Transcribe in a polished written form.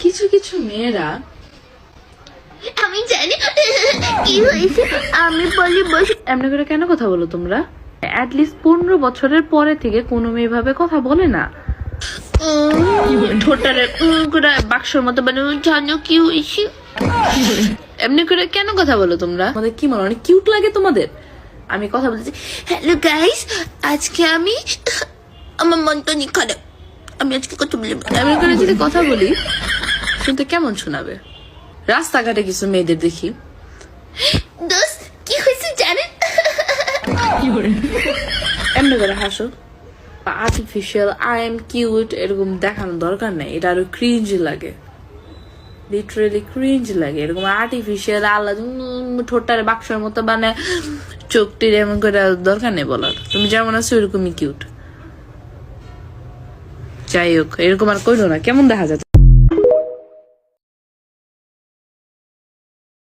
কিছু কিছু মেয়েরা, আমি জানি কি হয়েছে, আমি বলি বস। এমনি করে কেন কথা বলো তোমরা? অ্যাটলিস্ট 15 বছরের পরে থেকে কোনো মেয়ে ভাবে কথা বলে না। ঠোঁটারে করে বাক্সর মতো মানে জানো কি হয়েছে। এমনি করে কেন কথা বলো তোমরা? আমাদের কি মনে অনেক কিউট লাগে তোমাদের? আমি কথা বলছি, হ্যালো গাইস, আজকে আমি আমার মনটা নি খারাপ, আমি আজকে কথা বলি। এমনি করে যদি কথা বলি শুনতে কেমন শোনাবে? রাস্তাঘাটে কিছু মেয়েদের দেখি দোস্ত কি হয়েছে জানেন? এমনি করে হাসো, আর্টিফিশিয়াল আই এম কিউট এরকম দেখানোর দরকার নেই। এটা আরো ক্রিঞ্জ লাগে, লিটারেলি ক্রিঞ্জ লাগে। এরকম আর্টিফিশিয়াল আল্লাহ ঠোঁটারে বাক্সের মতো মানে চোখটির এমন করে দরকার নেই বলার। তুমি যেমন আছো এরকমই কিউট। যাই হোক, এরকম আর কইলো না, কেমন দেখা যায়?